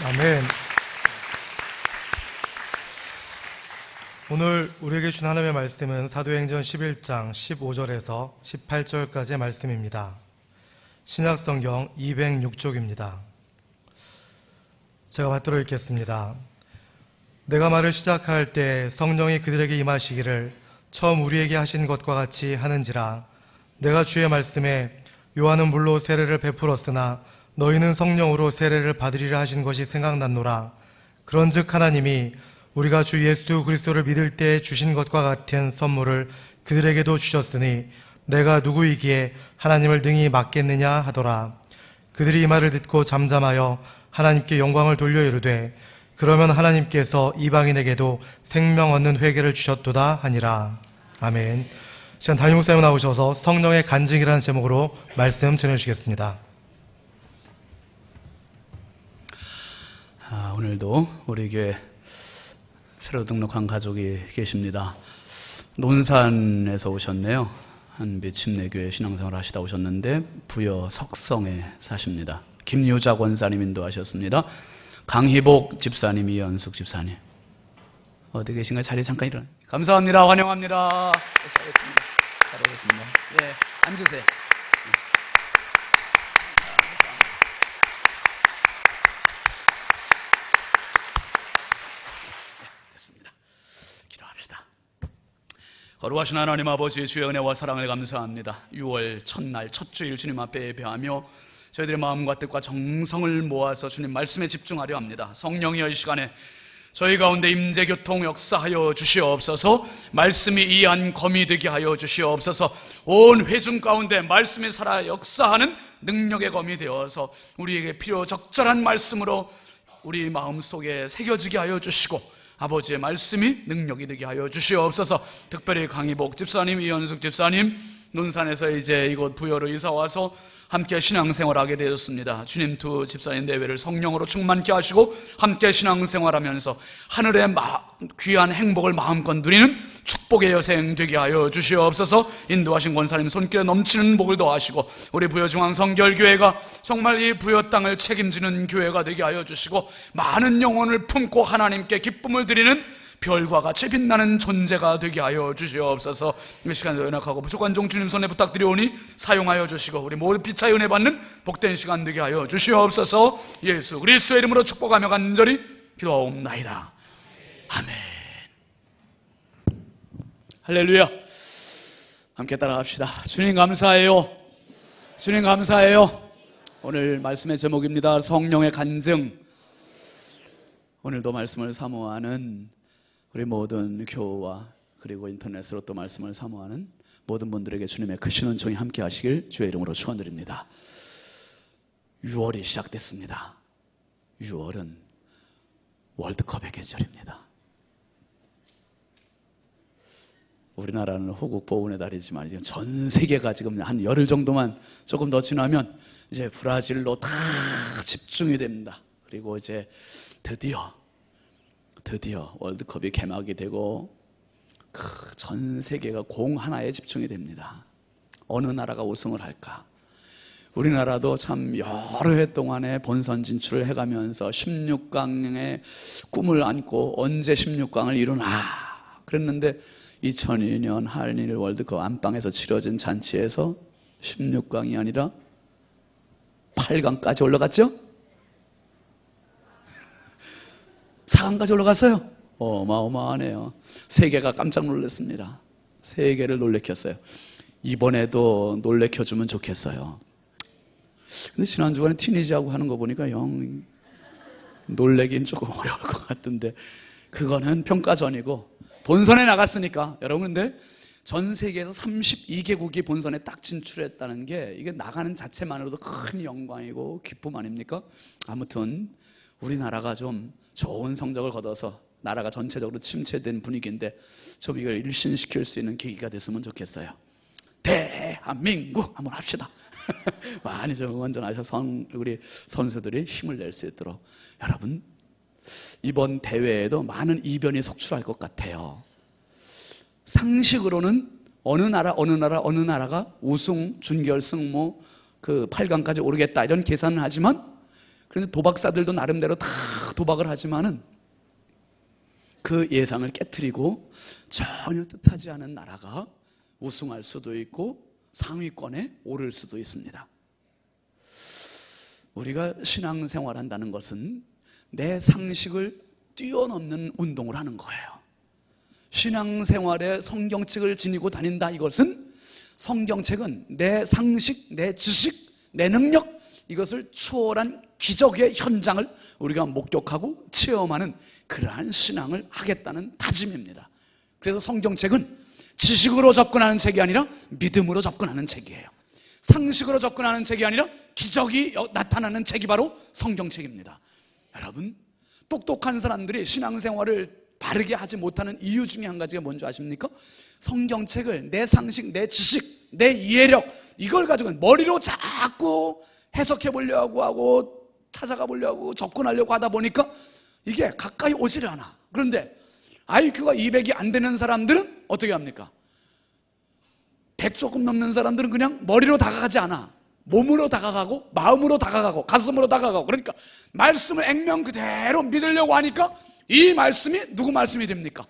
아멘. 오늘 우리에게 주신 하나님의 말씀은 사도행전 11장 15절에서 18절까지의 말씀입니다. 신약성경 206쪽입니다. 제가 받들어 읽겠습니다. 내가 말을 시작할 때 성령이 그들에게 임하시기를 처음 우리에게 하신 것과 같이 하는지라. 내가 주의 말씀에 요한은 물로 세례를 베풀었으나 너희는 성령으로 세례를 받으리라 하신 것이 생각났노라. 그런즉 하나님이 우리가 주 예수 그리스도를 믿을 때 주신 것과 같은 선물을 그들에게도 주셨으니 내가 누구이기에 하나님을 능히 막겠느냐 하더라. 그들이 이 말을 듣고 잠잠하여 하나님께 영광을 돌려 이르되 그러면 하나님께서 이방인에게도 생명 얻는 회개를 주셨도다 하니라. 아멘. 시간 담임 목사님 나오셔서 성령의 간증이라는 제목으로 말씀 전해주시겠습니다. 오늘도 우리 교회 새로 등록한 가족이 계십니다. 논산에서 오셨네요. 한빛 침례교회 신앙생활 하시다 오셨는데 부여 석성에 사십니다. 김유자 권사님 인도하셨습니다. 강희복 집사님, 이연숙 집사님 어디 계신가요? 자리에 잠깐 일어나. 감사합니다. 환영합니다. 잘하겠습니다. 잘하겠습니다. 네, 앉으세요. 거룩하신 하나님 아버지, 주의 은혜와 사랑을 감사합니다. 6월 첫날 첫 주일 주님 앞에 예배하며 저희들의 마음과 뜻과 정성을 모아서 주님 말씀에 집중하려 합니다. 성령이여 이 시간에 저희 가운데 임재교통 역사하여 주시옵소서. 말씀이 이 안 검이 되게 하여 주시옵소서. 온 회중 가운데 말씀이 살아 역사하는 능력의 검이 되어서 우리에게 필요 적절한 말씀으로 우리 마음속에 새겨지게 하여 주시고 아버지의 말씀이 능력이 되게 하여 주시옵소서. 특별히 강희복 집사님, 이현숙 집사님 논산에서 이제 이곳 부여로 이사와서 함께 신앙생활하게 되었습니다. 주님 두 집사님 내외를 성령으로 충만케 하시고 함께 신앙생활하면서 하늘의 귀한 행복을 마음껏 누리는 축복의 여생 되게 하여 주시옵소서. 인도하신 권사님 손길에 넘치는 복을 더하시고 우리 부여중앙성결교회가 정말 이 부여 땅을 책임지는 교회가 되게 하여 주시고 많은 영혼을 품고 하나님께 기쁨을 드리는 별과 같이 빛나는 존재가 되게 하여 주시옵소서. 이 시간도 연약하고 부족한 종 주님 손에 부탁드리오니 사용하여 주시고 우리 모두 피차의 은혜 받는 복된 시간 되게 하여 주시옵소서. 예수 그리스도의 이름으로 축복하며 간절히 기도하옵나이다. 아멘. 할렐루야. 함께 따라갑시다. 주님 감사해요. 주님 감사해요. 오늘 말씀의 제목입니다. 성령의 간증. 오늘도 말씀을 사모하는 우리 모든 교우와 그리고 인터넷으로 또 말씀을 사모하는 모든 분들에게 주님의 크신 은총이 함께 하시길 주의 이름으로 축원드립니다. 6월이 시작됐습니다. 6월은 월드컵의 계절입니다. 우리나라는 호국 보훈의 달이지만 지금 전 세계가 지금 한 열흘 정도만 조금 더 지나면 이제 브라질로 다 집중이 됩니다. 그리고 이제 드디어 월드컵이 개막이 되고 전 세계가 공 하나에 집중이 됩니다. 어느 나라가 우승을 할까? 우리나라도 참 여러 해 동안에 본선 진출을 해가면서 16강의 꿈을 안고 언제 16강을 이루나 그랬는데 2002년 한일 월드컵 안방에서 치러진 잔치에서 16강이 아니라 8강까지 올라갔죠? 4강까지 올라갔어요. 어마어마하네요. 세계가 깜짝 놀랐습니다. 세계를 놀래켰어요. 이번에도 놀래켜주면 좋겠어요. 근데 지난주간에 튀니지하고 하는 거 보니까 영 놀래긴 조금 어려울 것 같은데 그거는 평가전이고 본선에 나갔으니까 여러분, 근데 전 세계에서 32개국이 본선에 딱 진출했다는 게 이게 나가는 자체만으로도 큰 영광이고 기쁨 아닙니까? 아무튼 우리나라가 좀 좋은 성적을 거둬서 나라가 전체적으로 침체된 분위기인데 좀 이걸 일신시킬 수 있는 계기가 됐으면 좋겠어요. 대한민국 한번 합시다. 많이 좀 응원전하셔서 우리 선수들이 힘을 낼 수 있도록 여러분 이번 대회에도 많은 이변이 속출할 것 같아요. 상식으로는 어느 나라가 우승, 준결승, 그 8강까지 오르겠다 이런 계산을 하지만 그런데 도박사들도 나름대로 다 도박을 하지만은 그 예상을 깨트리고 전혀 뜻하지 않은 나라가 우승할 수도 있고 상위권에 오를 수도 있습니다. 우리가 신앙생활 한다는 것은 내 상식을 뛰어넘는 운동을 하는 거예요. 신앙생활에 성경책을 지니고 다닌다, 이것은 성경책은 내 상식, 내 지식, 내 능력, 이것을 초월한 기적의 현장을 우리가 목격하고 체험하는 그러한 신앙을 하겠다는 다짐입니다. 그래서 성경책은 지식으로 접근하는 책이 아니라 믿음으로 접근하는 책이에요. 상식으로 접근하는 책이 아니라 기적이 나타나는 책이 바로 성경책입니다. 여러분, 똑똑한 사람들이 신앙생활을 바르게 하지 못하는 이유 중에 한 가지가 뭔지 아십니까? 성경책을 내 상식, 내 지식, 내 이해력, 이걸 가지고 머리로 자꾸 해석해 보려고 하고 찾아가 보려고 접근하려고 하다 보니까 이게 가까이 오지를 않아. 그런데 IQ가 200이 안 되는 사람들은 어떻게 합니까? 100 조금 넘는 사람들은 그냥 머리로 다가가지 않아. 몸으로 다가가고 마음으로 다가가고 가슴으로 다가가고, 그러니까 말씀을 액면 그대로 믿으려고 하니까 이 말씀이 누구 말씀이 됩니까?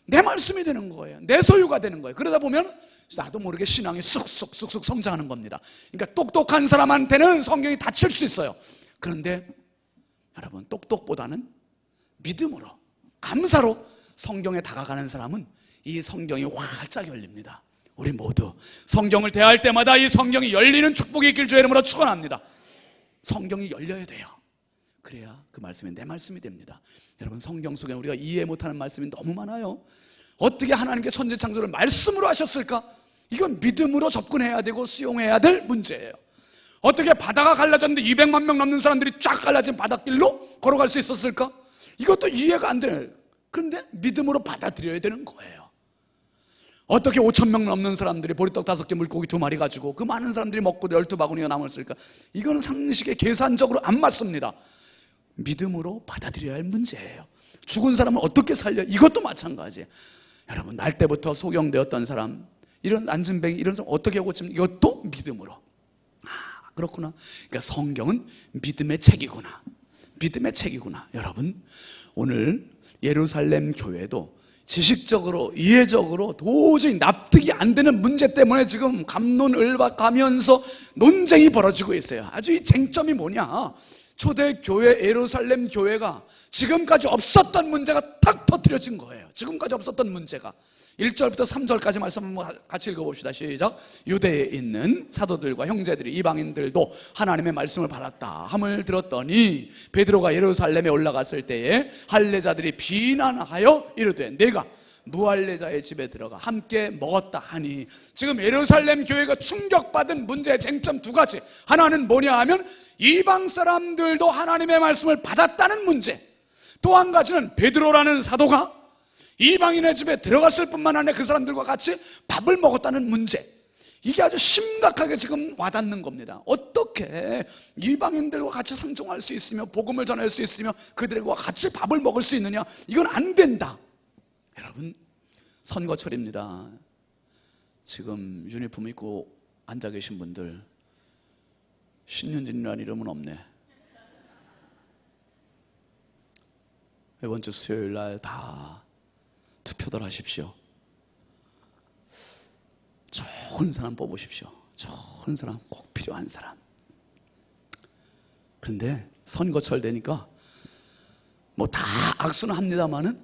내 말씀이 되는 거예요. 내 소유가 되는 거예요. 그러다 보면 나도 모르게 신앙이 쑥쑥 성장하는 겁니다. 그러니까 똑똑한 사람한테는 성경이 닫힐 수 있어요. 그런데 여러분, 똑똑보다는 믿음으로, 감사로 성경에 다가가는 사람은 이 성경이 활짝 열립니다. 우리 모두 성경을 대할 때마다 이 성경이 열리는 축복이 있길 주의 이름으로 축원합니다. 성경이 열려야 돼요. 그래야 그 말씀이 내 말씀이 됩니다. 여러분, 성경 속에 우리가 이해 못하는 말씀이 너무 많아요. 어떻게 하나님께 천지창조를 말씀으로 하셨을까? 이건 믿음으로 접근해야 되고 수용해야 될 문제예요. 어떻게 바다가 갈라졌는데 200만 명 넘는 사람들이 쫙 갈라진 바닷길로 걸어갈 수 있었을까? 이것도 이해가 안 되는, 그런데 믿음으로 받아들여야 되는 거예요. 어떻게 5,000명 넘는 사람들이 보리떡 5개 물고기 2마리 가지고 그 많은 사람들이 먹고 12바구니가 남았을까? 이거는 상식에 계산적으로 안 맞습니다. 믿음으로 받아들여야 할 문제예요. 죽은 사람을 어떻게 살려? 이것도 마찬가지예요. 여러분, 날 때부터 소경되었던 사람, 이런 안진뱅이 이런 사람 어떻게 고칩니까? 이것도 믿음으로. 그렇구나. 그러니까 성경은 믿음의 책이구나. 믿음의 책이구나. 여러분, 오늘 예루살렘 교회도 지식적으로, 이해적으로 도저히 납득이 안 되는 문제 때문에 지금 갑론을박하면서 논쟁이 벌어지고 있어요. 아주 이 쟁점이 뭐냐? 초대교회 예루살렘 교회가 지금까지 없었던 문제가 탁 터뜨려진 거예요. 지금까지 없었던 문제가. 1절부터 3절까지 말씀 한번 같이 읽어봅시다. 시작. 유대에 있는 사도들과 형제들이 이방인들도 하나님의 말씀을 받았다 함을 들었더니 베드로가 예루살렘에 올라갔을 때에 할례자들이 비난하여 이르되 내가 무할례자의 집에 들어가 함께 먹었다 하니, 지금 예루살렘 교회가 충격받은 문제의 쟁점 두 가지. 하나는 뭐냐 하면 이방 사람들도 하나님의 말씀을 받았다는 문제, 또 한 가지는 베드로라는 사도가 이방인의 집에 들어갔을 뿐만 아니라 그 사람들과 같이 밥을 먹었다는 문제. 이게 아주 심각하게 지금 와닿는 겁니다. 어떻게 이방인들과 같이 상종할 수 있으며 복음을 전할 수 있으며 그들과 같이 밥을 먹을 수 있느냐? 이건 안 된다. 여러분, 선거철입니다. 지금 유니폼 입고 앉아 계신 분들 신윤진이라는 이름은 없네. 이번 주 수요일 날 다 투표들 하십시오. 좋은 사람 뽑으십시오. 좋은 사람, 꼭 필요한 사람. 그런데 선거철 되니까 뭐 다 악수는 합니다마는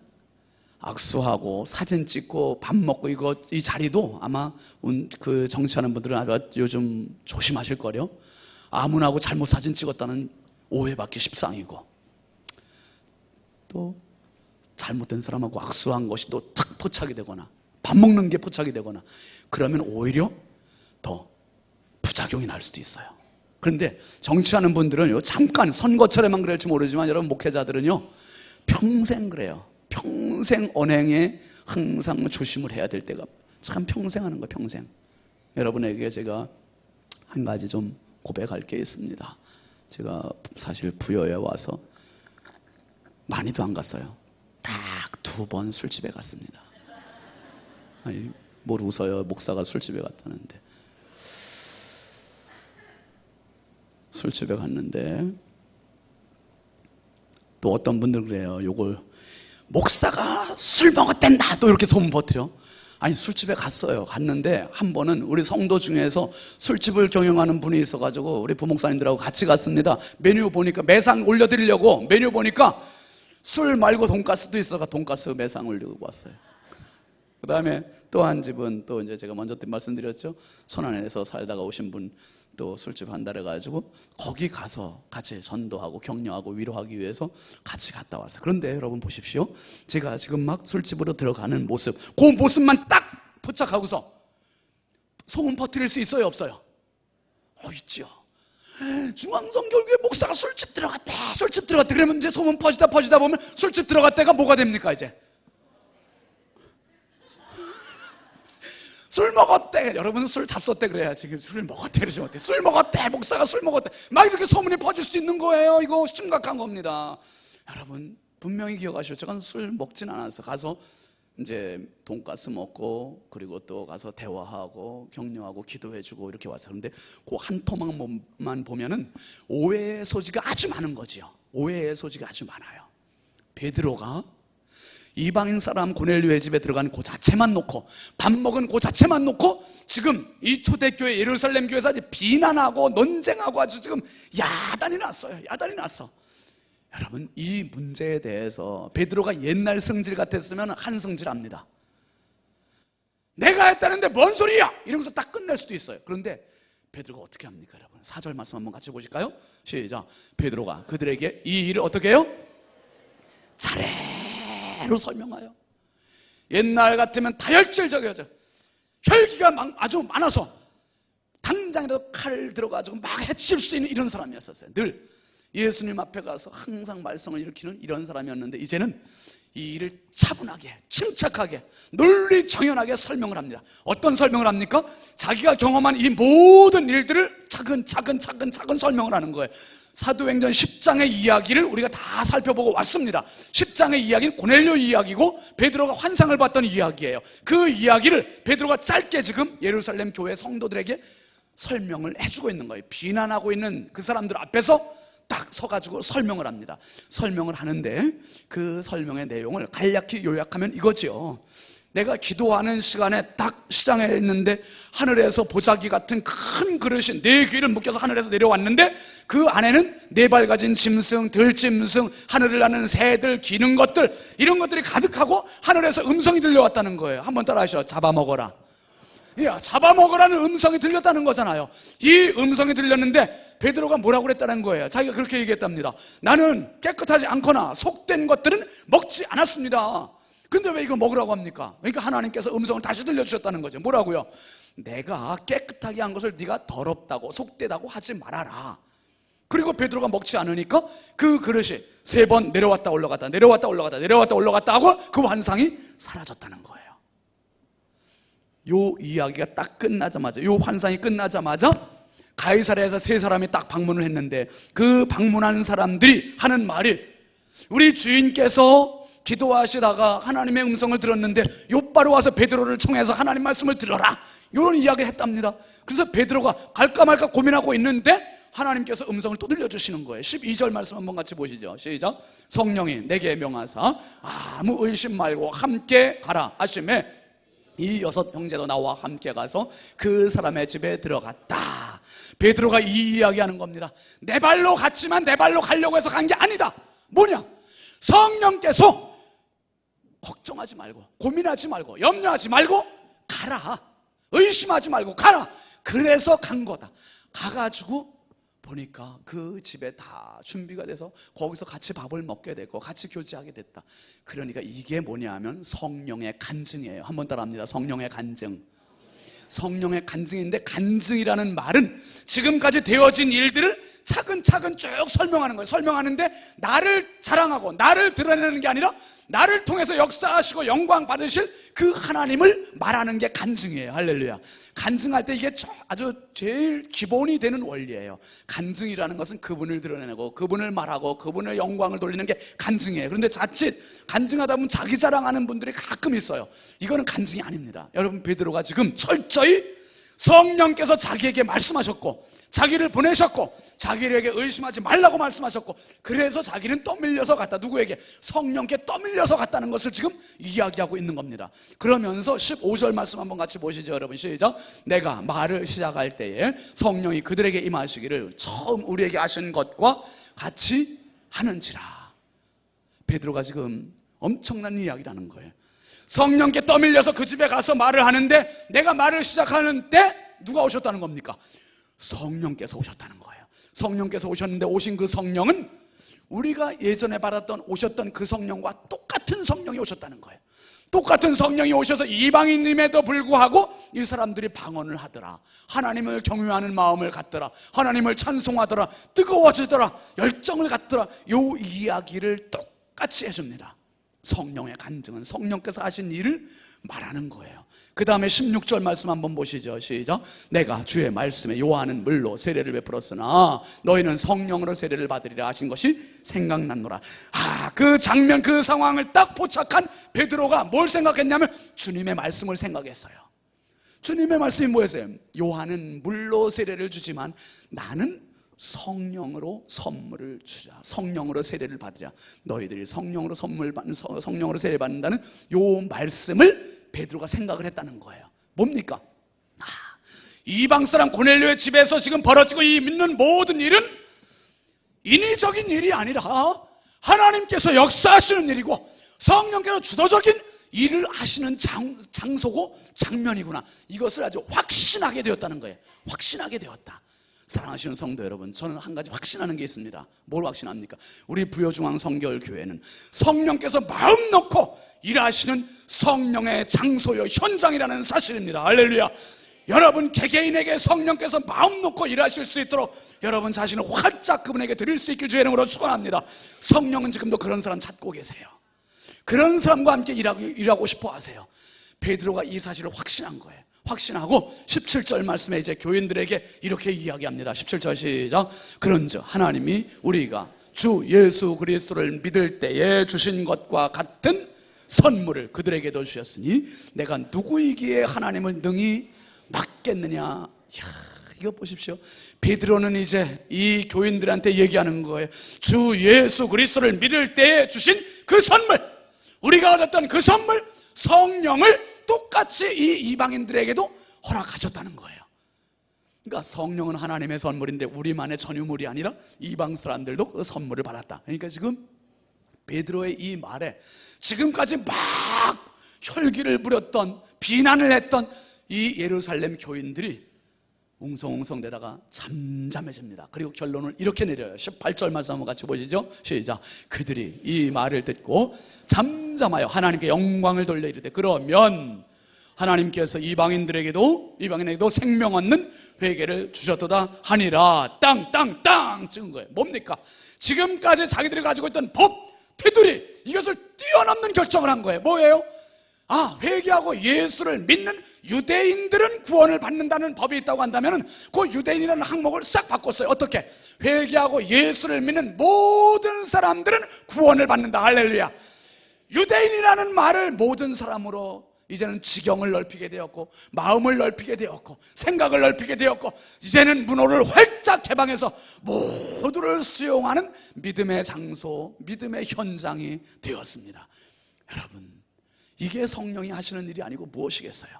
악수하고 사진 찍고 밥 먹고 이 자리도 아마 그 정치하는 분들은 아주 요즘 조심하실 거요. 아무나하고 잘못 사진 찍었다는 오해받기 십상이고, 또 잘못된 사람하고 악수한 것이 또 탁 포착이 되거나 밥 먹는 게 포착이 되거나 그러면 오히려 더 부작용이 날 수도 있어요. 그런데 정치하는 분들은요, 잠깐 선거철에만 그럴지 모르지만 여러분 목회자들은요 평생 그래요. 평생 언행에 항상 조심을 해야 될 때가 참 평생 하는 거예요. 평생. 여러분에게 제가 한 가지 좀 고백할 게 있습니다. 제가 사실 부여에 와서 많이도 안 갔어요. 딱 2번 술집에 갔습니다. 아니, 뭘 웃어요. 목사가 술집에 갔다는데. 술집에 갔는데 또 어떤 분들은 그래요. 요걸 목사가 술 먹었댄다 또 이렇게 소문 퍼뜨려. 아니, 술집에 갔는데 한 번은 우리 성도 중에서 술집을 경영하는 분이 있어가지고 우리 부목사님들하고 같이 갔습니다. 메뉴 보니까, 매상 올려드리려고 메뉴 보니까 술 말고 돈가스도 있어가 돈가스 매상 올리고 왔어요. 그 다음에 또 한 집은, 또 이제 제가 먼저 말씀드렸죠, 천안에서 살다가 오신 분 또 술집 한다 그래가지고 거기 가서 같이 전도하고 격려하고 위로하기 위해서 같이 갔다 왔어요. 그런데 여러분 보십시오, 제가 지금 막 술집으로 들어가는 모습, 그 모습만 딱 포착하고서 소문 퍼뜨릴 수 있어요, 없어요? 있지요. 중앙성결교회 목사가 술집 들어갔대 그러면 이제 소문 퍼지다 보면 술집 들어갔대가 뭐가 됩니까? 이제 술 먹었대. 여러분은 술 잡섰대 그래야 지금 술 먹었대 그러지 못해. 술 먹었대, 목사가 술 먹었대, 막 이렇게 소문이 퍼질 수 있는 거예요. 이거 심각한 겁니다. 여러분 분명히 기억하시오. 제가 술 먹진 않아서 가서 이제 돈가스 먹고, 그리고 또 가서 대화하고 격려하고 기도해주고 이렇게 왔어요. 그런데 그 한 토막만 보면은 오해의 소지가 아주 많은 거지요. 오해의 소지가 아주 많아요. 베드로가 이방인 사람 고넬료의 집에 들어간 그 자체만 놓고, 밥 먹은 그 자체만 놓고 지금 이 초대교회 예루살렘 교회에서 아주 비난하고 논쟁하고 아주 지금 야단이 났어요. 야단이 났어. 여러분 이 문제에 대해서 베드로가 옛날 성질 같았으면 한 성질 합니다. 내가 했다는데 뭔 소리야! 이러면서 딱 끝낼 수도 있어요. 그런데 베드로가 어떻게 합니까? 여러분 4절 말씀 한번 같이 보실까요? 시작. 베드로가 그들에게 이 일을 어떻게 해요? 차례로 설명하여. 옛날 같으면 다혈질적이었죠. 혈기가 아주 많아서 당장이라도 칼 들어가지고 막 해칠 수 있는 이런 사람이었었어요. 늘 예수님 앞에 가서 항상 말썽을 일으키는 이런 사람이었는데, 이제는 이 일을 차분하게, 침착하게, 논리정연하게 설명을 합니다. 어떤 설명을 합니까? 자기가 경험한 이 모든 일들을 차근차근 설명을 하는 거예요. 사도행전 10장의 이야기를 우리가 다 살펴보고 왔습니다. 10장의 이야기는 고넬료 이야기고 베드로가 환상을 봤던 이야기예요. 그 이야기를 베드로가 짧게 지금 예루살렘 교회 성도들에게 설명을 해주고 있는 거예요. 비난하고 있는 그 사람들 앞에서 딱 서가지고 설명을 합니다. 설명을 하는데 그 설명의 내용을 간략히 요약하면 이거죠. 내가 기도하는 시간에 딱 시장에 있는데 하늘에서 보자기 같은 큰 그릇이 네 귀를 묶여서 하늘에서 내려왔는데 그 안에는 네 발 가진 짐승, 들짐승, 하늘을 나는 새들, 기는 것들, 이런 것들이 가득하고 하늘에서 음성이 들려왔다는 거예요. 한번 따라하시죠. 잡아먹어라. 야, 잡아먹으라는 음성이 들렸다는 거잖아요. 이 음성이 들렸는데 베드로가 뭐라고 그랬다는 거예요? 자기가 그렇게 얘기했답니다. 나는 깨끗하지 않거나 속된 것들은 먹지 않았습니다. 근데 왜 이거 먹으라고 합니까? 그러니까 하나님께서 음성을 다시 들려주셨다는 거죠. 뭐라고요? 내가 깨끗하게 한 것을 네가 더럽다고 속되다고 하지 말아라. 그리고 베드로가 먹지 않으니까 그 그릇이 3번 내려왔다 올라갔다 내려왔다 올라갔다 내려왔다 올라갔다 하고 그 환상이 사라졌다는 거예요. 요 이야기가 딱 끝나자마자, 요 환상이 끝나자마자 가이사랴에서 3사람이 딱 방문을 했는데 그 방문한 사람들이 하는 말이, 우리 주인께서 기도하시다가 하나님의 음성을 들었는데 요바로 와서 베드로를 청해서 하나님 말씀을 들어라, 이런 이야기를 했답니다. 그래서 베드로가 갈까 말까 고민하고 있는데 하나님께서 음성을 또 들려주시는 거예요. 12절 말씀 한번 같이 보시죠. 시작. 성령이 내게 명하사 아무 의심 말고 함께 가라 하심에 이 6 형제도 나와 함께 가서 그 사람의 집에 들어갔다. 베드로가 이 이야기하는 겁니다. 내 발로 갔지만 내 발로 가려고 해서 간 게 아니다. 뭐냐? 성령께서 걱정하지 말고, 고민하지 말고, 염려하지 말고 가라. 의심하지 말고 가라. 그래서 간 거다. 가가지고 보니까 그 집에 다 준비가 돼서 거기서 같이 밥을 먹게 됐고 같이 교제하게 됐다. 그러니까 이게 뭐냐면 성령의 간증이에요. 한번 따라합니다. 성령의 간증. 성령의 간증인데, 간증이라는 말은 지금까지 되어진 일들을 차근차근 쭉 설명하는 거예요. 설명하는데 나를 자랑하고 나를 드러내는 게 아니라 나를 통해서 역사하시고 영광 받으실 그 하나님을 말하는 게 간증이에요. 할렐루야. 간증할 때 이게 아주 제일 기본이 되는 원리예요. 간증이라는 것은 그분을 드러내고 그분을 말하고 그분의 영광을 돌리는 게 간증이에요. 그런데 자칫 간증하다 보면 자기 자랑하는 분들이 가끔 있어요. 이거는 간증이 아닙니다. 여러분, 베드로가 지금 철저히 성령께서 자기에게 말씀하셨고 자기를 보내셨고 자기에게 의심하지 말라고 말씀하셨고 그래서 자기는 떠밀려서 갔다. 누구에게? 성령께 떠밀려서 갔다는 것을 지금 이야기하고 있는 겁니다. 그러면서 15절 말씀 한번 같이 보시죠, 여러분. 시작. 내가 말을 시작할 때에 성령이 그들에게 임하시기를 처음 우리에게 하신 것과 같이 하는지라. 베드로가 지금 엄청난 이야기라는 거예요. 성령께 떠밀려서 그 집에 가서 말을 하는데 내가 말을 시작하는 때 누가 오셨다는 겁니까? 성령께서 오셨다는 거예요. 성령께서 오셨는데 오신 그 성령은 우리가 예전에 받았던 오셨던 그 성령과 똑같은 성령이 오셨다는 거예요. 똑같은 성령이 오셔서 이방인임에도 불구하고 이 사람들이 방언을 하더라. 하나님을 경외하는 마음을 갖더라. 하나님을 찬송하더라. 뜨거워지더라. 열정을 갖더라. 요 이야기를 똑같이 해줍니다. 성령의 간증은 성령께서 하신 일을 말하는 거예요. 그 다음에 16절 말씀 한번 보시죠. 시작. 내가 주의 말씀에 요한은 물로 세례를 베풀었으나 너희는 성령으로 세례를 받으리라 하신 것이 생각났노라. 그 장면, 그 상황을 딱 포착한 베드로가 뭘 생각했냐면 주님의 말씀을 생각했어요. 주님의 말씀이 뭐였어요? 요한은 물로 세례를 주지만 나는 성령으로 선물을 주자. 성령으로 세례를 받으자. 너희들이 성령으로 성령으로 세례 받는다는 요 말씀을 베드로가 생각을 했다는 거예요. 뭡니까? 이방 사람 고넬료의 집에서 지금 벌어지고 이 믿는 모든 일은 인위적인 일이 아니라 하나님께서 역사하시는 일이고 성령께서 주도적인 일을 하시는 장소고 장면이구나. 이것을 아주 확신하게 되었다는 거예요. 확신하게 되었다. 사랑하시는 성도 여러분, 저는 한 가지 확신하는 게 있습니다. 뭘 확신합니까? 우리 부여중앙성결교회는 성령께서 마음 놓고 일하시는 성령의 장소요 현장이라는 사실입니다. 할렐루야. 여러분 개개인에게 성령께서 마음 놓고 일하실 수 있도록 여러분 자신을 활짝 그분에게 드릴 수 있길 주의 이름으로 축원합니다. 성령은 지금도 그런 사람 찾고 계세요. 그런 사람과 함께 일하고 싶어 하세요. 베드로가 이 사실을 확신한 거예요. 확신하고 17절 말씀에 이제 교인들에게 이렇게 이야기합니다. 17절 시작. 그런즉 하나님이 우리가 주 예수 그리스도를 믿을 때에 주신 것과 같은 선물을 그들에게도 주셨으니 내가 누구이기에 하나님을 능히 막겠느냐. 이거 보십시오. 베드로는 이제 이 교인들한테 얘기하는 거예요. 주 예수 그리스도를 믿을 때에 주신 그 선물, 우리가 얻었던 그 선물, 성령을 똑같이 이 이방인들에게도 허락하셨다는 거예요. 그러니까 성령은 하나님의 선물인데 우리만의 전유물이 아니라 이방 사람들도 그 선물을 받았다. 그러니까 지금 베드로의 이 말에 지금까지 막 혈기를 부렸던 비난을 했던 이 예루살렘 교인들이 웅성웅성대다가 잠잠해집니다. 그리고 결론을 이렇게 내려요. 18절 말씀 한번 같이 보시죠. 시작. 그들이 이 말을 듣고 잠잠하여 하나님께 영광을 돌려 이르되 그러면 하나님께서 이방인에게도 생명 얻는 회개를 주셨도다 하니라. 땅 찍은 거예요. 뭡니까? 지금까지 자기들이 가지고 있던 법, 테두리, 이것을 뛰어넘는 결정을 한 거예요. 뭐예요? 회개하고 예수를 믿는 유대인들은 구원을 받는다는 법이 있다고 한다면 그 유대인이라는 항목을 싹 바꿨어요. 어떻게? 회개하고 예수를 믿는 모든 사람들은 구원을 받는다. 할렐루야. 유대인이라는 말을 모든 사람으로 이제는 지경을 넓히게 되었고 마음을 넓히게 되었고 생각을 넓히게 되었고 이제는 문호를 활짝 개방해서 모두를 수용하는 믿음의 장소, 믿음의 현장이 되었습니다. 여러분, 이게 성령이 하시는 일이 아니고 무엇이겠어요?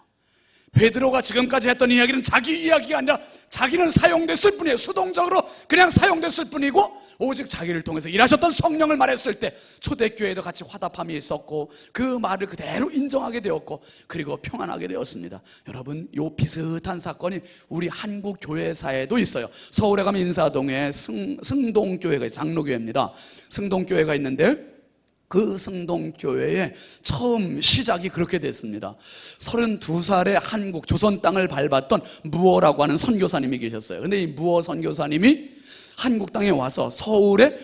베드로가 지금까지 했던 이야기는 자기 이야기가 아니라 자기는 사용됐을 뿐이에요. 수동적으로 그냥 사용됐을 뿐이고 오직 자기를 통해서 일하셨던 성령을 말했을 때 초대교회에도 같이 화답함이 있었고 그 말을 그대로 인정하게 되었고 그리고 평안하게 되었습니다. 여러분, 요 비슷한 사건이 우리 한국 교회사에도 있어요. 서울에 가면 인사동에 승동교회가 있어요. 장로교회입니다. 승동교회가 있는데 그 승동교회의 처음 시작이 그렇게 됐습니다. 32살에 한국 조선 땅을 밟았던 무어라고 하는 선교사님이 계셨어요. 근데 이 무어 선교사님이 한국 땅에 와서 서울에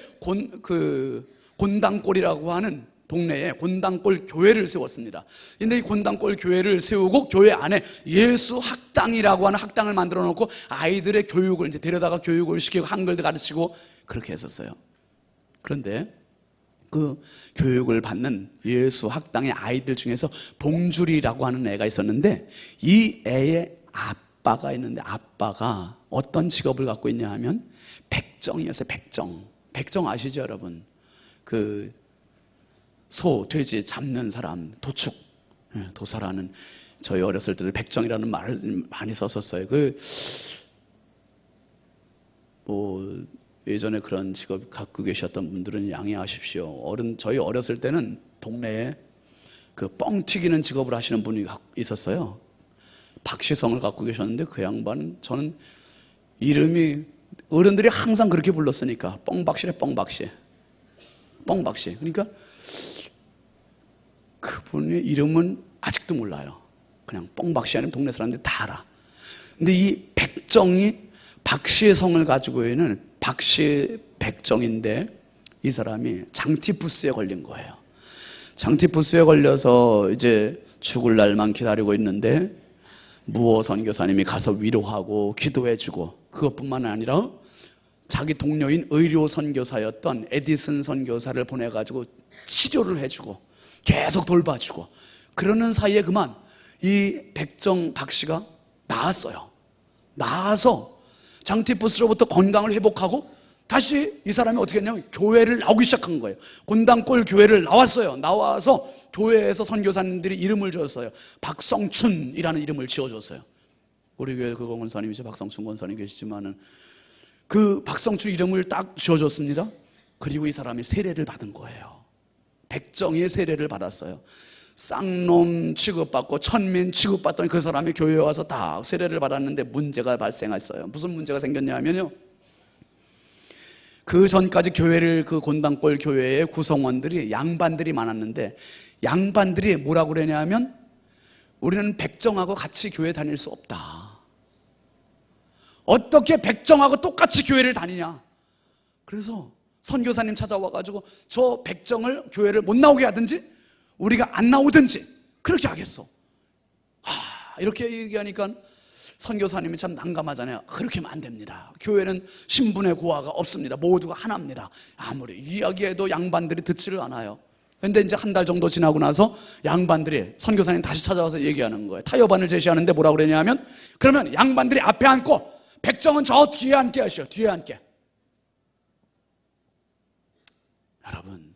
곤당골이라고 하는 동네에 곤당골 교회를 세웠습니다. 근데 이 곤당골 교회를 세우고 교회 안에 예수 학당이라고 하는 학당을 만들어 놓고 아이들의 교육을 이제 데려다가 교육을 시키고 한글도 가르치고 그렇게 했었어요. 그런데 그 교육을 받는 예수 학당의 아이들 중에서 봉주리라고 하는 애가 있었는데 이 애의 아빠가 있는데 아빠가 어떤 직업을 갖고 있냐 하면 백정이었어요. 백정 아시죠 여러분? 그 소, 돼지 잡는 사람, 도축, 도사라는, 저희 어렸을 때도 백정이라는 말을 많이 썼었어요. 예전에 그런 직업 갖고 계셨던 분들은 양해하십시오. 저희 어렸을 때는 동네에 그 뻥 튀기는 직업을 하시는 분이 있었어요. 박시성을 갖고 계셨는데 그 양반은, 저는 이름이 어른들이 항상 그렇게 불렀으니까 뻥박시래. 뻥박시. 그러니까 그분의 이름은 아직도 몰라요. 그냥 뻥박시 아니면 동네 사람들이 다 알아. 근데 이 백정이 박씨의 성을 가지고 있는 박씨 백정인데, 이 사람이 장티푸스에 걸린 거예요. 장티푸스에 걸려서 이제 죽을 날만 기다리고 있는데 무어 선교사님이 가서 위로하고 기도해주고, 그것뿐만 아니라 자기 동료인 의료 선교사였던 에디슨 선교사를 보내가지고 치료를 해주고 계속 돌봐주고, 그러는 사이에 그만 이 백정 박씨가 나았어요. 나아서 장티푸스로부터 건강을 회복하고 다시 이 사람이 어떻게 했냐면 교회를 나오기 시작한 거예요. 곤당골 교회를 나왔어요. 나와서 교회에서 선교사님들이 이름을 지었어요. 박성춘이라는 이름을 지어줬어요. 우리 교회 그 권사님이죠. 박성춘 권사님 계시지만은 그 박성춘 이름을 딱 지어줬습니다. 그리고 이 사람이 세례를 받은 거예요. 백정의 세례를 받았어요. 쌍놈 취급받고 천민 취급받던 그 사람이 교회에 와서 딱 세례를 받았는데 문제가 발생했어요. 무슨 문제가 생겼냐면요, 그 전까지 그 곤당골 교회의 구성원들이 양반들이 많았는데, 양반들이 뭐라고 그러냐면 우리는 백정하고 같이 교회 다닐 수 없다. 어떻게 백정하고 똑같이 교회를 다니냐. 그래서 선교사님 찾아와가지고 저 백정을 교회를 못 나오게 하든지 우리가 안 나오든지 그렇게 하겠어. 이렇게 얘기하니까 선교사님이 참 난감하잖아요. 그렇게 하면 안 됩니다. 교회는 신분의 고하가 없습니다. 모두가 하나입니다. 아무리 이야기해도 양반들이 듣지를 않아요. 근데 이제 한 달 정도 지나고 나서 양반들이 선교사님 다시 찾아와서 얘기하는 거예요. 타협안을 제시하는데 뭐라고 그러냐면, 그러면 양반들이 앞에 앉고 백정은 저 뒤에 앉게 하시오. 뒤에 앉게. 여러분,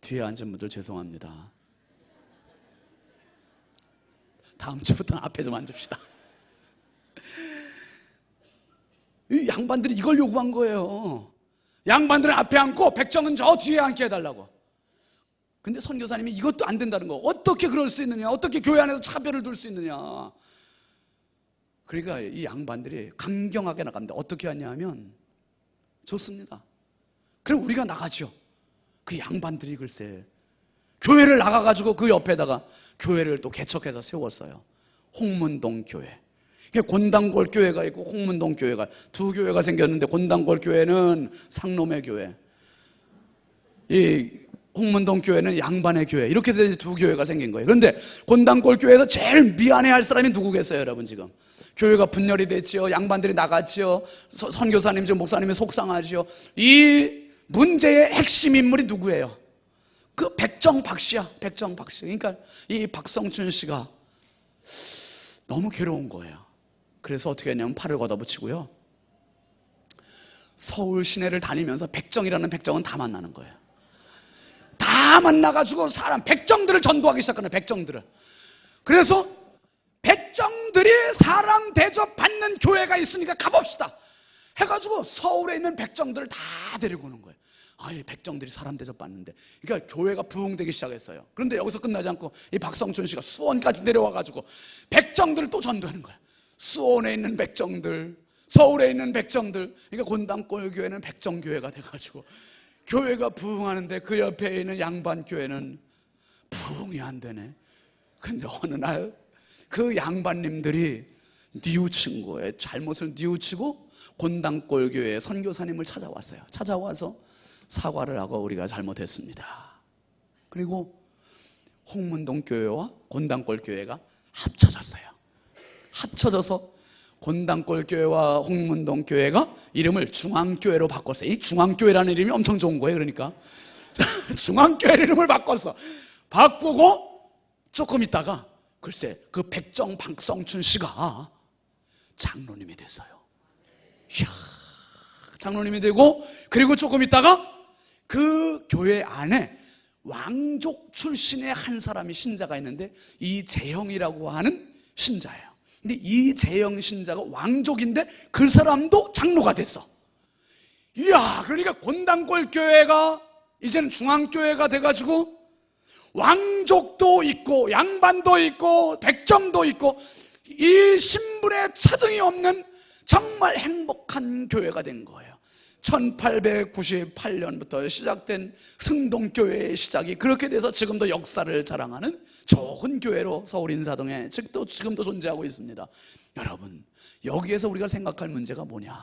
뒤에 앉은 분들 죄송합니다. 다음 주부터는 앞에 좀 앉읍시다. 이 양반들이 이걸 요구한 거예요. 양반들은 앞에 앉고 백정은 저 뒤에 앉게 해달라고. 근데 선교사님이 이것도 안 된다는 거. 어떻게 그럴 수 있느냐, 어떻게 교회 안에서 차별을 둘 수 있느냐. 그러니까 이 양반들이 강경하게 나갑니다. 어떻게 하냐면, 좋습니다, 그럼 우리가 나가죠. 그 양반들이 글쎄 교회를 나가가지고 그 옆에다가 교회를 또 개척해서 세웠어요. 홍문동 교회. 곤당골 교회가 있고 홍문동 교회가, 두 교회가 생겼는데, 곤당골 교회는 상놈의 교회, 이 홍문동 교회는 양반의 교회, 이렇게 해서 두 교회가 생긴 거예요. 그런데 곤당골 교회에서 제일 미안해할 사람이 누구겠어요 여러분? 지금 교회가 분열이 됐지요. 양반들이 나갔지요. 선교사님, 목사님이 속상하지요. 이 문제의 핵심 인물이 누구예요? 그 백정 박씨야. 백정 박씨. 그러니까 이 박성춘 씨가 너무 괴로운 거예요. 그래서 어떻게 했냐면 팔을 걷어붙이고요, 서울 시내를 다니면서 백정이라는 백정은 다 만나는 거예요. 다 만나가지고 백정들을 전도하기 시작하는, 백정들을. 그래서 백정들이 사람 대접받는 교회가 있으니까 가봅시다 해가지고 서울에 있는 백정들을 다 데리고 오는 거예요. 이 백정들이 사람 대접받는데. 그러니까 교회가 부흥되기 시작했어요. 그런데 여기서 끝나지 않고 이 박성춘 씨가 수원까지 내려와가지고 백정들을 또 전도하는 거예요. 수원에 있는 백정들, 서울에 있는 백정들. 그러니까 곤당골 교회는 백정교회가 돼가지고 교회가 부흥하는데, 그 옆에 있는 양반 교회는 부흥이 안 되네. 근데 어느 날 그 양반님들이 뉘우친 거예요. 잘못을 뉘우치고 곤당골 교회의 선교사님을 찾아왔어요. 찾아와서 사과를 하고 우리가 잘못했습니다. 그리고 홍문동 교회와 곤당골 교회가 합쳐졌어요. 합쳐져서 곤당골 교회와 홍문동 교회가 이름을 중앙교회로 바꿨어요. 이 중앙교회라는 이름이 엄청 좋은 거예요. 그러니까 중앙교회 이름을 바꾸고 조금 있다가 글쎄 그 백정 박성춘 씨가 장로님이 됐어요. 이야, 장로님이 되고, 그리고 조금 있다가 그 교회 안에 왕족 출신의 한 사람이 신자가 있는데 이재형이라고 하는 신자예요. 근데 이재형 신자가 왕족인데 그 사람도 장로가 됐어. 이야, 그러니까 곤단골 교회가 이제는 중앙교회가 돼가지고 왕족도 있고 양반도 있고 백정도 있고 이 신분의 차등이 없는 정말 행복한 교회가 된 거예요. 1898년부터 시작된 승동교회의 시작이 그렇게 돼서 지금도 역사를 자랑하는 좋은 교회로 서울 인사동에 지금도 존재하고 있습니다. 여러분, 여기에서 우리가 생각할 문제가 뭐냐?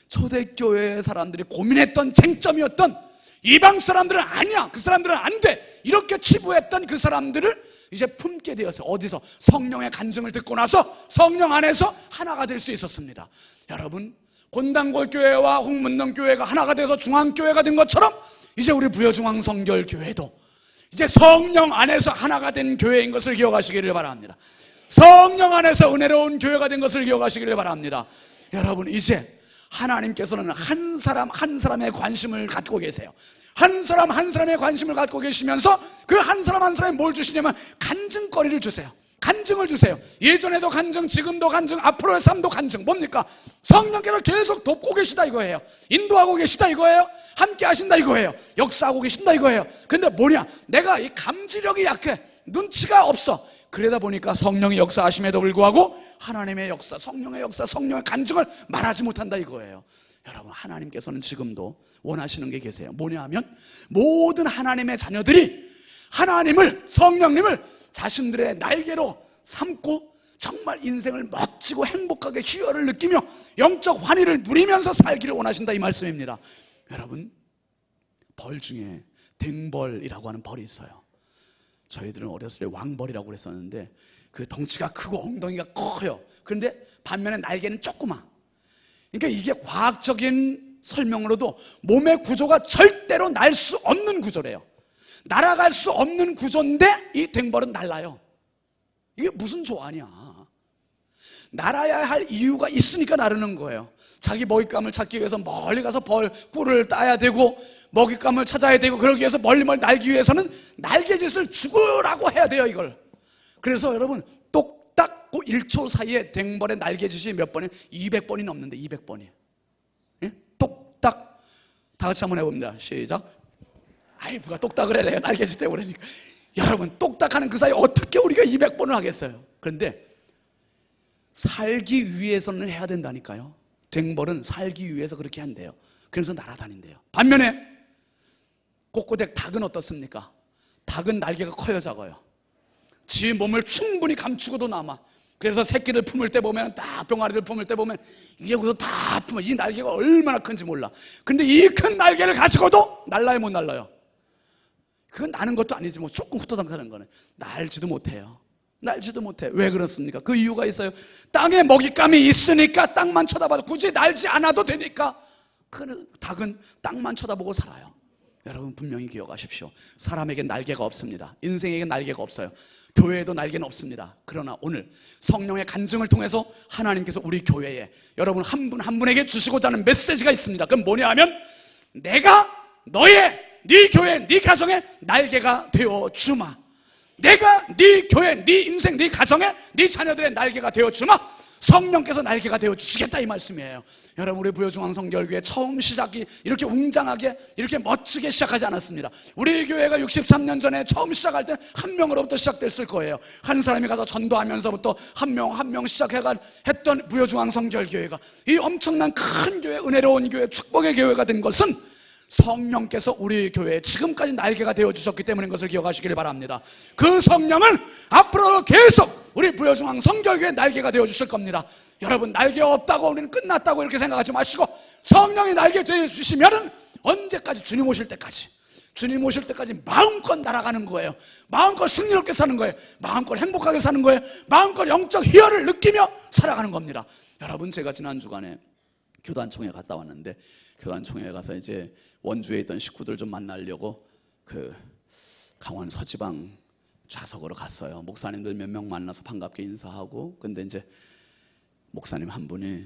초대교회 사람들이 고민했던 쟁점이었던 이방 사람들은 아니야, 그 사람들은 안 돼, 이렇게 치부했던 그 사람들을 이제 품게 되어서 어디서? 성령의 간증을 듣고 나서 성령 안에서 하나가 될 수 있었습니다. 여러분, 곤단골 교회와 홍문동 교회가 하나가 돼서 중앙교회가 된 것처럼 이제 우리 부여중앙 성결교회도 이제 성령 안에서 하나가 된 교회인 것을 기억하시기를 바랍니다. 성령 안에서 은혜로운 교회가 된 것을 기억하시기를 바랍니다. 여러분, 이제 하나님께서는 한 사람 한 사람의 관심을 갖고 계세요. 한 사람 한 사람의 관심을 갖고 계시면서 그 한 사람 한 사람이 뭘 주시냐면 간증거리를 주세요. 간증을 주세요. 예전에도 간증, 지금도 간증, 앞으로의 삶도 간증. 뭡니까? 성령께서 계속 돕고 계시다 이거예요. 인도하고 계시다 이거예요. 함께 하신다 이거예요. 역사하고 계신다 이거예요. 근데 뭐냐? 내가 이 감지력이 약해, 눈치가 없어. 그러다 보니까 성령의 역사하심에도 불구하고 하나님의 역사, 성령의 역사, 성령의 간증을 말하지 못한다 이거예요. 여러분, 하나님께서는 지금도 원하시는 게 계세요. 뭐냐 하면 모든 하나님의 자녀들이 하나님을, 성령님을 자신들의 날개로 삼고 정말 인생을 멋지고 행복하게 희열을 느끼며 영적 환희를 누리면서 살기를 원하신다 이 말씀입니다. 여러분, 벌 중에 댕벌이라고 하는 벌이 있어요. 저희들은 어렸을 때 왕벌이라고 그랬었는데 그 덩치가 크고 엉덩이가 커요. 그런데 반면에 날개는 조그마. 그러니까 이게 과학적인 설명으로도 몸의 구조가 절대로 날 수 없는 구조래요. 날아갈 수 없는 구조인데 이 댕벌은 날아요. 이게 무슨 조언이야? 날아야 할 이유가 있으니까 나르는 거예요. 자기 먹잇감을 찾기 위해서 멀리 가서 꿀을 따야 되고 먹잇감을 찾아야 되고 그러기 위해서 멀리 날기 위해서는 날개짓을 죽으라고 해야 돼요, 이걸. 그래서 여러분, 똑딱 그 1초 사이에 댕벌의 날개짓이 몇 번이? 200번이 넘는데 200번이. 예? 똑딱. 다 같이 한번 해봅니다. 시작. 아이, 누가 똑딱을 해, 내가 날개짓 때문에. 그러니까. 여러분, 똑딱하는 그 사이에 어떻게 우리가 200번을 하겠어요? 그런데 살기 위해서는 해야 된다니까요. 댕벌은 살기 위해서 그렇게 한대요. 그래서 날아다닌대요. 반면에 꼬꼬댁 닭은 어떻습니까? 닭은 날개가 커요, 작아요? 지 몸을 충분히 감추고도 남아. 그래서 새끼들 품을 때 보면, 딱 병아리들 품을 때 보면 이러고서 다 품어. 이 날개가 얼마나 큰지 몰라. 근데 이 큰 날개를 가지고도 날라요, 못 날라요? 그건 나는 것도 아니지, 뭐 조금 후터당하는 거는. 날지도 못해요. 날지도 못해. 왜 그렇습니까? 그 이유가 있어요. 땅에 먹잇감이 있으니까 땅만 쳐다봐도, 굳이 날지 않아도 되니까. 그 닭은 땅만 쳐다보고 살아요. 여러분, 분명히 기억하십시오. 사람에겐 날개가 없습니다. 인생에겐 날개가 없어요. 교회에도 날개는 없습니다. 그러나 오늘 성령의 간증을 통해서 하나님께서 우리 교회에 여러분 한 분 한 분에게 주시고자 하는 메시지가 있습니다. 그럼 뭐냐 하면, 내가 너의, 네 교회, 네 가정에 날개가 되어 주마. 내가 네 교회, 네 인생, 네 가정에, 네 자녀들의 날개가 되어 주마. 성령께서 날개가 되어 주시겠다 이 말씀이에요. 여러분, 우리 부여중앙성결교회 처음 시작이 이렇게 웅장하게, 이렇게 멋지게 시작하지 않았습니다. 우리 교회가 63년 전에 처음 시작할 때는 한 명으로부터 시작됐을 거예요. 한 사람이 가서 전도하면서부터 한 명 시작해가 했던 부여중앙성결교회가 이 엄청난 큰 교회, 은혜로운 교회, 축복의 교회가 된 것은 성령께서 우리 교회에 지금까지 날개가 되어주셨기 때문인 것을 기억하시길 바랍니다. 그 성령은 앞으로도 계속 우리 부여중앙 성결교회에 날개가 되어주실 겁니다. 여러분, 날개 없다고 우리는 끝났다고 이렇게 생각하지 마시고, 성령이 날개 되어주시면 언제까지? 주님 오실 때까지. 주님 오실 때까지 마음껏 날아가는 거예요. 마음껏 승리롭게 사는 거예요. 마음껏 행복하게 사는 거예요. 마음껏 영적 희열을 느끼며 살아가는 겁니다. 여러분, 제가 지난 주간에 교단총회 갔다 왔는데, 교단총회에 가서 이제 원주에 있던 식구들 좀 만나려고 그 강원 서지방 좌석으로 갔어요. 목사님들 몇 명 만나서 반갑게 인사하고. 근데 이제 목사님 한 분이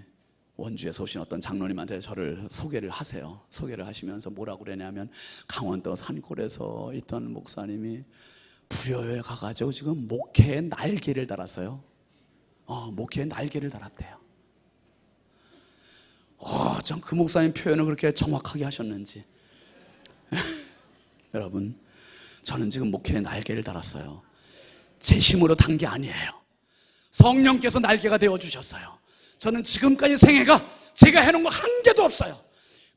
원주에서 오신 어떤 장로님한테 저를 소개를 하세요. 소개를 하시면서 뭐라고 그러냐면, 강원도 산골에서 있던 목사님이 부여에 가가지고 지금 목회에 날개를 달았어요. 목회에 날개를 달았대요. 전 그 목사님 표현을 그렇게 정확하게 하셨는지. 여러분, 저는 지금 목회에 날개를 달았어요. 제 힘으로 단 게 아니에요. 성령께서 날개가 되어주셨어요. 저는 지금까지 생애가 제가 해놓은 거 한 개도 없어요.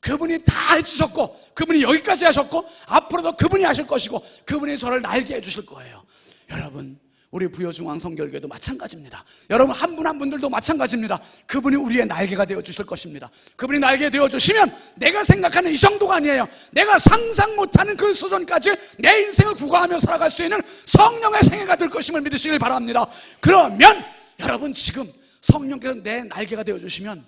그분이 다 해주셨고, 그분이 여기까지 하셨고, 앞으로도 그분이 하실 것이고, 그분이 저를 날게 해주실 거예요. 여러분, 우리 부여중앙성결교회도 마찬가지입니다. 여러분 한 분 한 분들도 마찬가지입니다. 그분이 우리의 날개가 되어주실 것입니다. 그분이 날개 되어주시면 내가 생각하는 이 정도가 아니에요. 내가 상상 못하는 그 수준까지 내 인생을 구가하며 살아갈 수 있는 성령의 생애가 될 것임을 믿으시길 바랍니다. 그러면 여러분, 지금 성령께서 내 날개가 되어주시면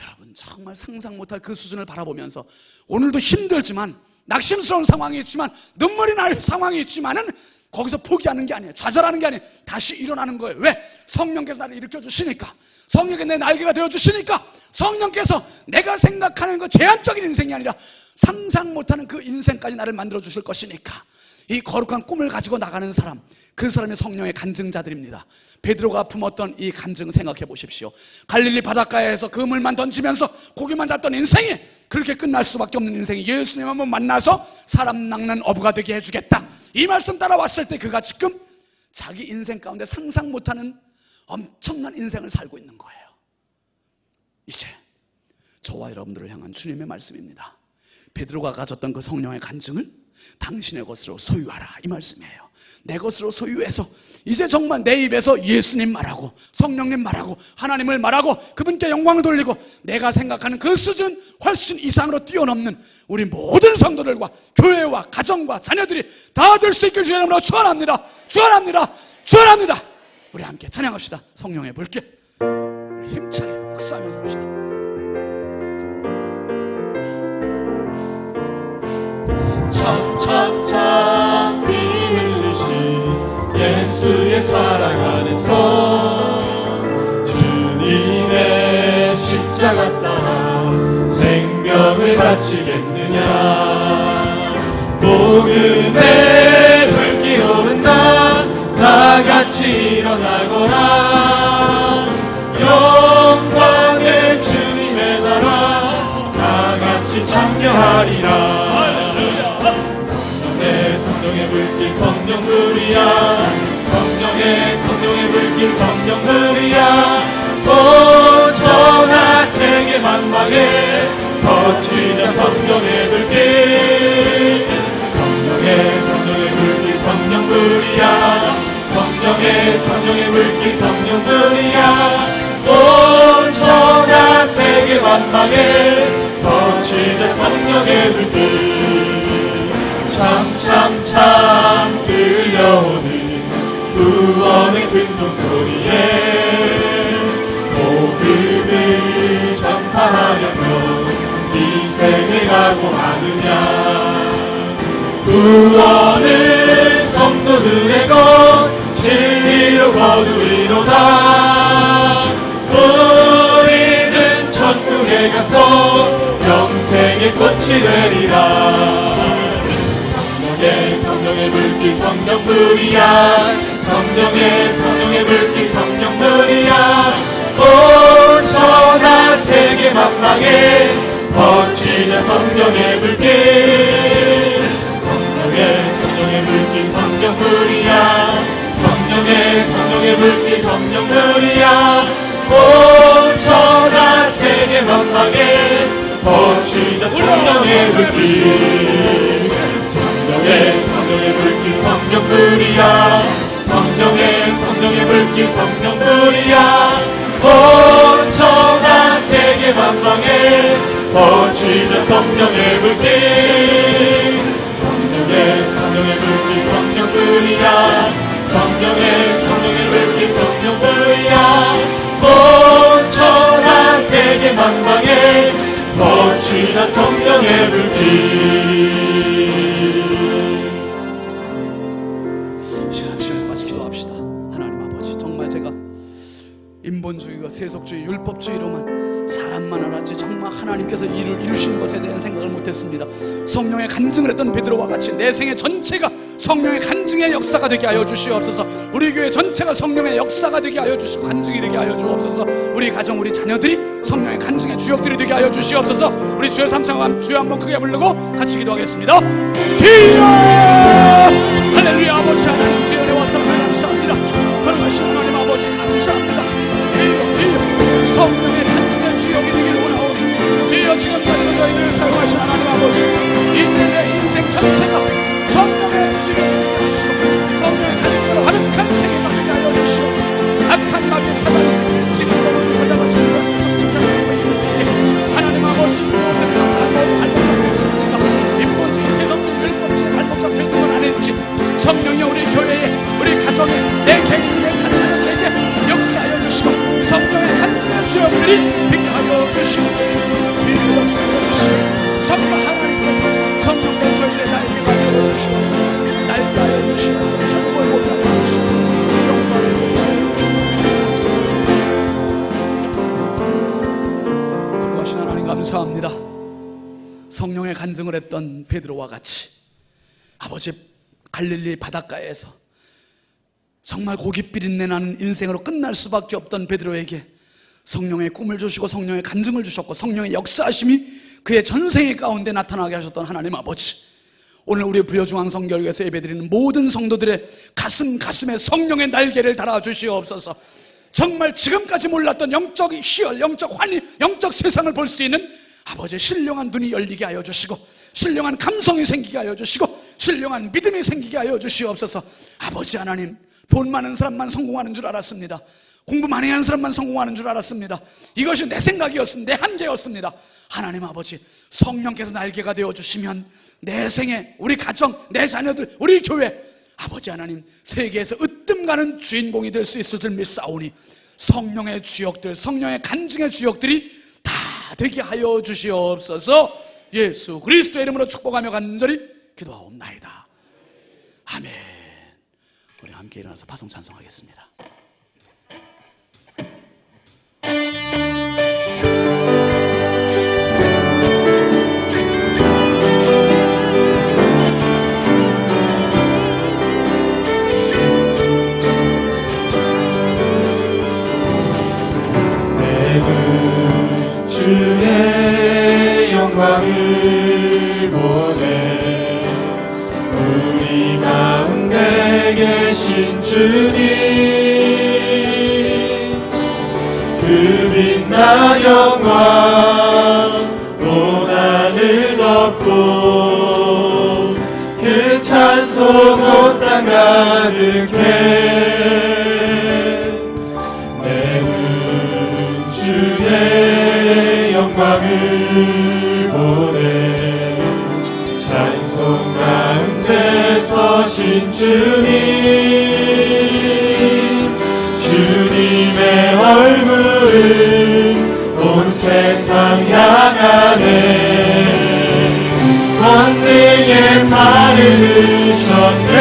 여러분 정말 상상 못할 그 수준을 바라보면서, 오늘도 힘들지만, 낙심스러운 상황이 있지만, 눈물이 날 상황이 있지만은 거기서 포기하는 게 아니에요. 좌절하는 게 아니에요. 다시 일어나는 거예요. 왜? 성령께서 나를 일으켜 주시니까, 성령께서 내 날개가 되어 주시니까, 성령께서 내가 생각하는 그 제한적인 인생이 아니라 상상 못하는 그 인생까지 나를 만들어 주실 것이니까, 이 거룩한 꿈을 가지고 나가는 사람, 그 사람이 성령의 간증자들입니다. 베드로가 품었던 이 간증 생각해 보십시오. 갈릴리 바닷가에서 그물만 던지면서 고기만 잡던 인생이 그렇게 끝날 수밖에 없는 인생이, 예수님 한번 만나서 사람 낚는 어부가 되게 해주겠다, 이 말씀 따라왔을 때 그가 지금 자기 인생 가운데 상상 못하는 엄청난 인생을 살고 있는 거예요. 이제 저와 여러분들을 향한 주님의 말씀입니다. 베드로가 가졌던 그 성령의 간증을 당신의 것으로 소유하라, 이 말씀이에요. 내 것으로 소유해서 이제 정말 내 입에서 예수님 말하고, 성령님 말하고, 하나님을 말하고, 그분께 영광을 돌리고, 내가 생각하는 그 수준 훨씬 이상으로 뛰어넘는 우리 모든 성도들과 교회와 가정과 자녀들이 다 될 수 있길 주의 이름으로 축원합니다. 축원합니다. 축원합니다. 우리 함께 찬양합시다. 성령의 불길. 힘차게 박수하면서 합시다. 참참참 피 흘리신 예수의 사랑 안에서 주님의 십자가 따라 생명을 바치겠느냐. 복음의 불길 오른다 다 같이 일어나거라. 영광의 주님의 나라 다 같이 참여하리라. 성령의 불길 성령들이야. 성령의 불길 성령들이야. 온 전하 세계 만방에 퍼지자 성령의 불길. 성령의 불길 성령들이야. 성령의 불길 성령들이야. 온 전하 세계 만방에 퍼지자 성령의 불길. 참참참 들려오는 구원의 큰종소리에 복음을 전파하려면 이 생을 각오하느냐. 구원은 성도들의 것 진리로 거두리로다. 우리는 천국에 가서 영생의 꽃이 되리라. 성령의 불길 성령들이야. 성령의 불길 성령들이야. 온 전하 세계 만방에 퍼지자 성령의 불길. 성령의 불길 성령들이야. 성령의 불길 성령들이야. 온 전하 세계 만방에 퍼지자 성령의 불길. 성령의 불길 성령들이야. 성령의 불길 성령들이야. 온 전하 세계 만방에 퍼지자 성령의 불길. 성령의 불길 성령들이야. 성령의 불길 성령들이야. 온 전하 세계 만방에 퍼지자 성령의 불길. 인본주의가 우리가 세속주의, 율법주의로만 사람만 알았지 정말 하나님께서 일을 이루시는 것에 대한 생각을 못했습니다. 성령의 간증을 했던 베드로와 같이 내 생애 전체가 성령의 간증의 역사가 되게 하여 주시옵소서. 우리 교회 전체가 성령의 역사가 되게 하여 주시고 간증이 되게 하여 주옵소서. 우리 가정, 우리 자녀들이 성령의 간증의 주역들이 되게 하여 주시옵소서. 우리 주여 삼창함 주여 한번 크게 부르고 같이 기도하겠습니다. 주여 할렐루야. 아버지 하나님 주여 은혜와 사랑을 감사합니다. 걸어가신 하나님 아버지 감사합니다. 주여 성령의 간증의 주역이 되기를 원하오니 주여 지금까지도 너희들을 사용하신 하나님 아버지 이제 내 인생 전체가 성령의 주역이 되게 하시고 성령의 간증으로 아득한 세계가 되게 하여 주시옵소서. 악한 마귀의 사단이 지금도 우리 사자가 전부하는 성령 찬송하고 있는데 하나님 아버지 무엇을 발목 잡고 있습니까? 인본주의, 세속주의, 율법주의 발목 잡고 있는 건 아닌지 성령이 우리 교회에, 우리 가정에, 내 개인의 가차들에게 역사하여 주시고 성령의 간증의 주역들이 되게 하여 주시옵소서. 주의 역사하여 주시고 정말 하나님께서 성령과 저희들의 날개가 되어 주시옵소서. 날개하여 주시옵소서. 천국을 못하게 하시옵소서. 영광을 못하게 하시옵소서. 거룩하신 하나님 감사합니다. 성령의 간증을 했던 베드로와 같이 아버지 갈릴리 바닷가에서 정말 고깃비린내 나는 인생으로 끝날 수밖에 없던 베드로에게 성령의 꿈을 주시고 성령의 간증을 주셨고 성령의 역사하심이 그의 전생의 가운데 나타나게 하셨던 하나님 아버지, 오늘 우리 부여중앙성결교에서 예배드리는 모든 성도들의 가슴에 성령의 날개를 달아주시옵소서. 정말 지금까지 몰랐던 영적 희열, 영적 환희, 영적 세상을 볼 수 있는 아버지의 신령한 눈이 열리게 하여 주시고 신령한 감성이 생기게 하여 주시고 신령한 믿음이 생기게 하여 주시옵소서. 아버지 하나님, 돈 많은 사람만 성공하는 줄 알았습니다. 공부 많이 하는 사람만 성공하는 줄 알았습니다. 이것이 내 생각이었습니다. 내 한계였습니다. 하나님 아버지, 성령께서 날개가 되어주시면 내 생에, 우리 가정, 내 자녀들, 우리 교회, 아버지 하나님, 세계에서 으뜸가는 주인공이 될 수 있을 줄 믿사오니 성령의 주역들, 성령의 간증의 주역들이 다 되게 하여 주시옵소서. 예수 그리스도의 이름으로 축복하며 간절히 기도하옵나이다. 아멘. 우리 함께 일어나서 파송 찬송하겠습니다. 주의 영광을 보내 우리 가운데 계신 주님, 그 빛난 영광 온 하늘 덮고 그 찬송 온 땅 가득해 영광을 보내 찬송 가운데 서신 주님, 주님의 얼굴을 온 세상 향하네 권능의 팔을 드셨네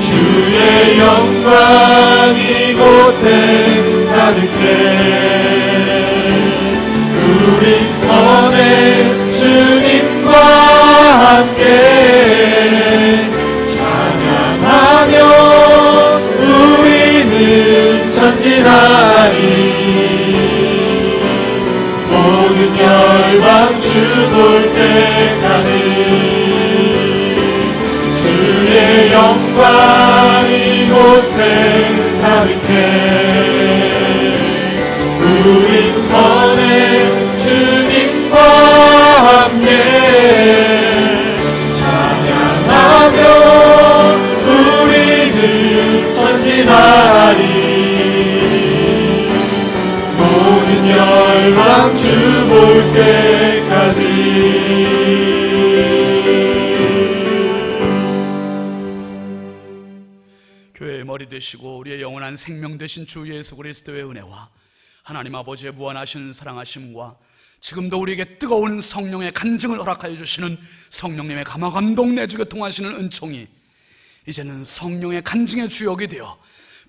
주의 영광 이곳에 가득해 우리 선에 주님과 함께 찬양하며 우리는 전진하리 모든 열방 주 볼 때까지 주의 영광 이곳에 가득해 우리 선에 주님과 함께 찬양하며 우리는 전진하리 모든 열방 주 볼 때까지. 교회의 머리 되시고 우리의 영원한 생명 되신 주 예수 그리스도의 은혜와 하나님 아버지의 무한하신 사랑하심과 지금도 우리에게 뜨거운 성령의 간증을 허락하여 주시는 성령님의 감화감동 내주교 통하시는 은총이 이제는 성령의 간증의 주역이 되어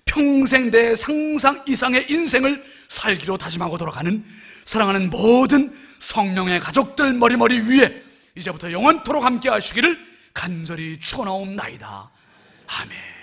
평생 내 상상 이상의 인생을 살기로 다짐하고 돌아가는 사랑하는 모든 성령의 가족들 머리머리 위에 이제부터 영원토록 함께 하시기를 간절히 축원하옵나이다. 아멘.